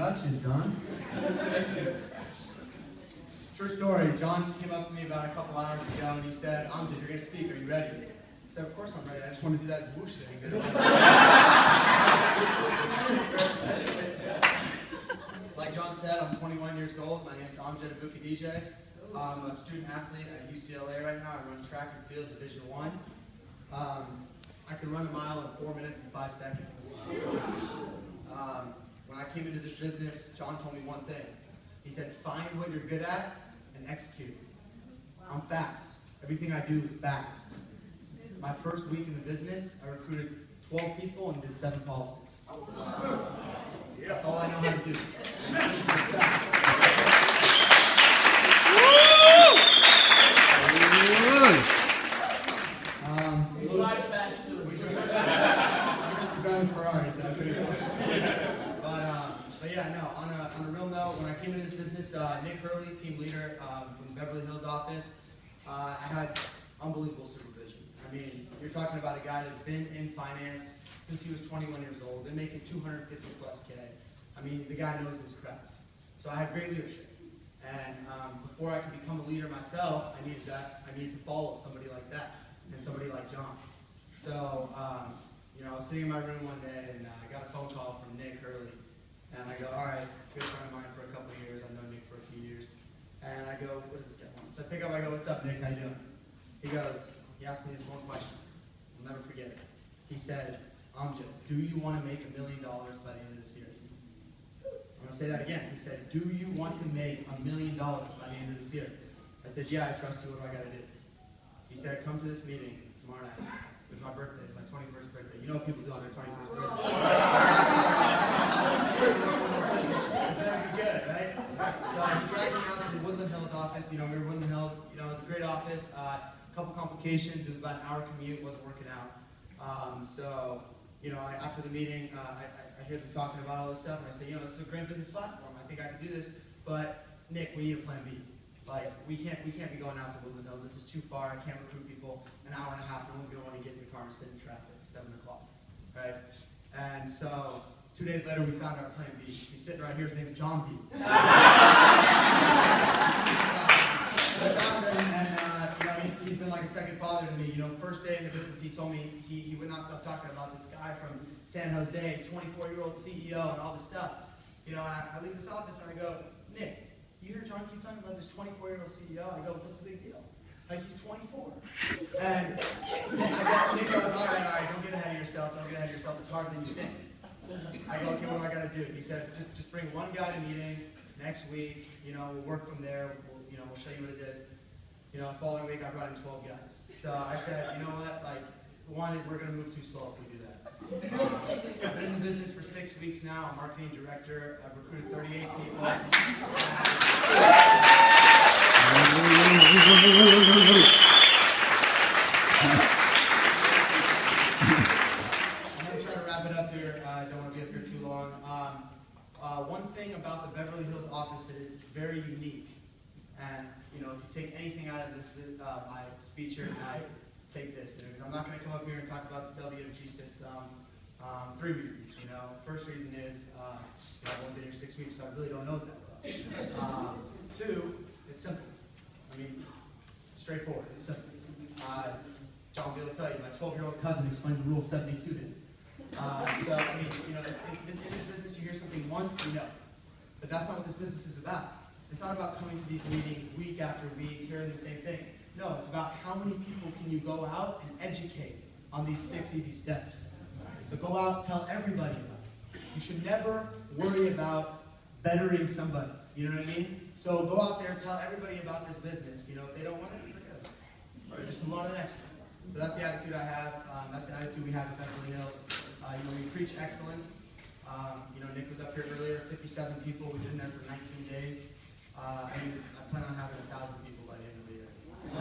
introduction, John. True story. John came up to me about a couple hours ago and he said, Amjed, you're going to speak. Are you ready? I said, of course I'm ready. I just want to do that whoosh thing. Like John said, I'm 21 years old. My name is Amjed. I'm a student athlete at UCLA right now. I run track and field Division I. I can run a mile in 4 minutes and 5 seconds. When I came into this business, John told me one thing. He said, find what you're good at and execute. I'm fast. Everything I do is fast. My first week in the business, I recruited 12 people and did 7 policies. That's all I know how to do. We drive fast too. We have to drive Ferraris. But yeah, no. On a real note, when I came into this business, Nick Hurley, team leader from the Beverly Hills office, I had unbelievable supervision. I mean, you're talking about a guy that's been in finance since he was 21 years old, been making 250 plus K. I mean, the guy knows his craft. So I had great leadership. And before I could become a leader myself, I needed to follow somebody like that and somebody like John. So, I was sitting in my room one day and I got a phone call from Nick Hurley. And I go, all right, good friend of mine for a couple of years. I've known Nick for a few years. And I go, what does this guy want? So I pick up, I go, what's up, Nick? How you doing? He goes, he asked me this one question. I'll never forget it. He said, Amjed, do you want to make $1 million by the end of this year? I'm going to say that again. He said, do you want to make $1 million by the end of this year? I said, yeah, I trust you. What do I got to do? He said, come to this meeting tomorrow night. It was my birthday. It's my 21st birthday. You know what people do on their 21st birthday. It's never good, right? So he dragged me out to the Woodland Hills office. We were Woodland Hills. It was a great office. A couple complications. It was about an hour commute. Wasn't working out. After the meeting, I hear them talking about all this stuff, and I say, this is a great business platform. I think I can do this, but Nick, we need a plan B. Like, we can't be going out to Woodland Hills. This is too far. I can't recruit people an hour and a half. No one's going to want to get in the car and sit in traffic at 7 o'clock, right? And so 2 days later, we found our plan B. He's sitting right here. His name is John B. I found him, and he's been like a second father to me. First day in the business, he told me he would not stop talking about this guy from San Jose, 24-year-old CEO, and all this stuff. I leave this office and I go, Nick, you hear John keep talking about this 24-year-old CEO? I go, what's the big deal? Like, he's 24. And Nick goes, all right, don't get ahead of yourself. It's harder than you think. I go, okay, what do I got to do? He said, just bring one guy to meeting next week. We'll work from there. We'll show you what it is. The following week, I brought in 12 guys. So I said, you know what? We're going to move too slow if we do that. I've been in the business for 6 weeks now. I'm marketing director. I've recruited 38 people. I'm going to try to wrap it up here. I don't want to be up here too long. One thing about the Beverly Hills office that is very unique, and if you take anything out of this, my speech here tonight, take this. Because I'm not going to come up here and talk about the WFG system. 3 reasons. First reason is I've only been here 6 weeks, so I really don't know it that well. 2, it's simple. Straightforward. It's simple. John will be able to tell you, my 12-year-old cousin explained the rule of 72 to me. In this business, you hear something once, but that's not what this business is about. It's not about coming to these meetings week after week, hearing the same thing. No, it's about how many people can you go out and educate on these 6 easy steps. So go out, tell everybody about it. You should never worry about bettering somebody. You know what I mean? So go out there and tell everybody about this business. If they don't want it, forget about it. Or just move on to the next one. So that's the attitude I have. That's the attitude we have at Beverly Hills. We preach excellence. Nick was up here earlier, 57 people. We've been there for 19 days. I plan on having 1,000 people by the end of the year. So,